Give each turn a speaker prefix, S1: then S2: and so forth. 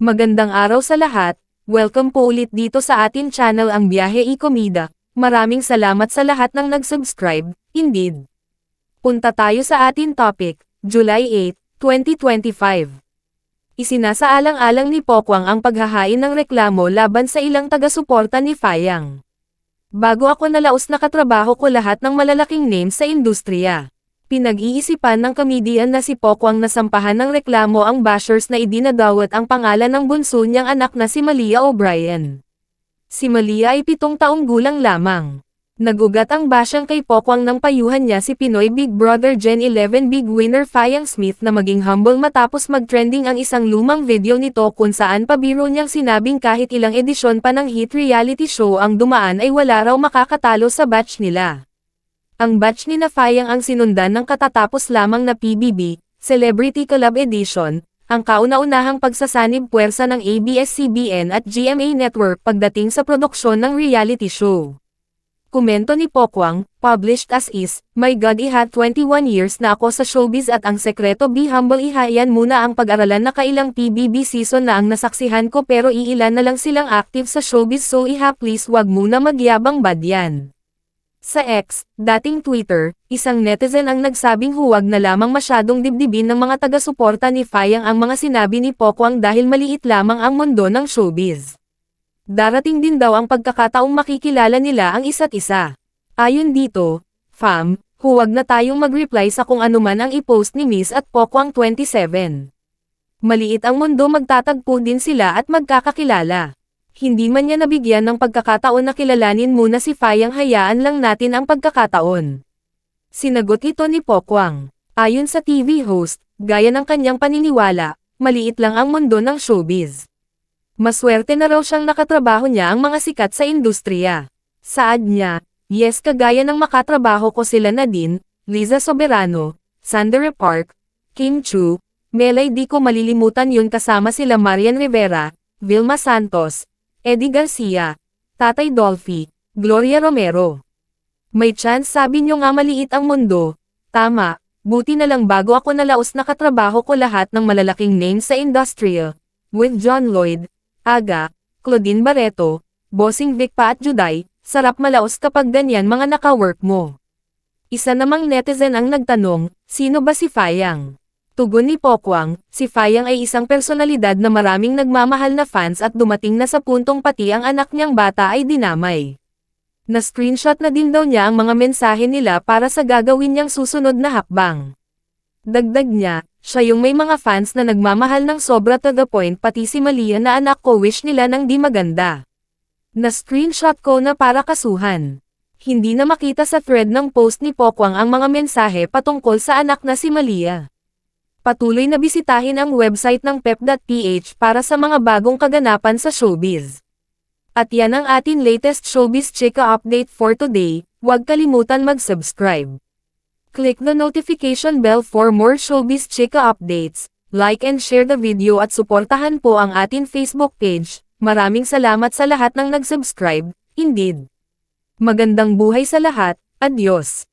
S1: Magandang araw sa lahat, welcome po ulit dito sa atin channel ang Biyahe y Komida. Maraming salamat sa lahat ng nag-subscribe, indeed. Punta tayo sa atin topic, July 8, 2025. Isinasaalang-alang ni Pokwang ang paghahain ng reklamo laban sa ilang taga-suporta ni Fayang. Bago ako nalaos nakatrabaho ko lahat ng malalaking names sa industriya. Pinag-iisipan ng comedian na si Pokwang na sampahan ng reklamo ang bashers na idinadawat ang pangalan ng bunso niyang anak na si Malia O'Brien. Si Malia ay 7 taong gulang lamang. Nagugat ang bashang kay Pokwang nang payuhan niya si Pinoy Big Brother Gen 11 Big Winner Fayang Smith na maging humble matapos mag-trending ang isang lumang video nito kung saan pabiro niyang sinabing kahit ilang edisyon pa ng hit reality show ang dumaan ay wala raw makakatalo sa batch nila. Ang batch ni Fayang ang sinundan ng katatapos lamang na PBB, Celebrity Collab Edition, ang kauna-unahang pagsasanib puwersa ng ABS-CBN at GMA Network pagdating sa produksyon ng reality show. Komento ni Pokwang, published as is, "My God, iha 21 years na ako sa showbiz at ang sekreto be humble, iha yan muna ang pag-aralan na kailang PBB season na ang nasaksihan ko pero iilan na lang silang active sa showbiz so iha please wag muna magyabang bad yan." Sa X, dating Twitter, isang netizen ang nagsabing huwag na lamang masyadong dibdibin ng mga taga-suporta ni Fayang ang mga sinabi ni Pokwang dahil maliit lamang ang mundo ng showbiz. Darating din daw ang pagkakataong makikilala nila ang isa't isa. Ayon dito, fam, huwag na tayong mag-reply sa kung anuman ang i-post ni Miss at Pokwang 27. Maliit ang mundo, magtatagpo din sila at magkakakilala. Hindi man niya nabigyan ng pagkakataon na kilalanin muna si Fayang, hayaan lang natin ang pagkakataon. Sinagot ito ni Pokwang. Ayon sa TV host, gaya ng kanyang paniniwala, maliit lang ang mundo ng showbiz. Maswerte na raw siyang nakatrabaho niya ang mga sikat sa industriya. Saad niya, yes, kagaya ng makatrabaho ko sila Nadine, Liza Soberano, Sandra Park, Kim Chu, Melay, di ko malilimutan yun, kasama sila Marian Rivera, Vilma Santos, Eddie Garcia, Tatay Dolphy, Gloria Romero. May chance, sabi niyo nga maliit ang mundo. Tama, buti na lang bago ako nalaos nakatrabaho ko lahat ng malalaking names sa industriya. With John Lloyd, Aga, Claudine Barreto, Bossing Vic pa at Juday, sarap malaos kapag ganyan mga naka-work mo. Isa namang netizen ang nagtanong, sino ba si Fayang? Tugon ni Pokwang, si Fayang ay isang personalidad na maraming nagmamahal na fans at dumating na sa puntong pati ang anak niyang bata ay dinamay. Na-screenshot na din daw niya ang mga mensahe nila para sa gagawin niyang susunod na hakbang. Dagdag niya, siya yung may mga fans na nagmamahal ng sobra to the point pati si Malia na anak ko wish nila ng di maganda. Na-screenshot ko na para kasuhan. Hindi na makita sa thread ng post ni Pokwang ang mga mensahe patungkol sa anak na si Malia. Patuloy na bisitahin ang website ng pep.ph para sa mga bagong kaganapan sa showbiz. At yan ang atin latest showbiz chika update for today, huwag kalimutan mag-subscribe. Click the notification bell for more showbiz chika updates, like and share the video at suportahan po ang atin Facebook page. Maraming salamat sa lahat ng nag-subscribe, indeed. Magandang buhay sa lahat, adios.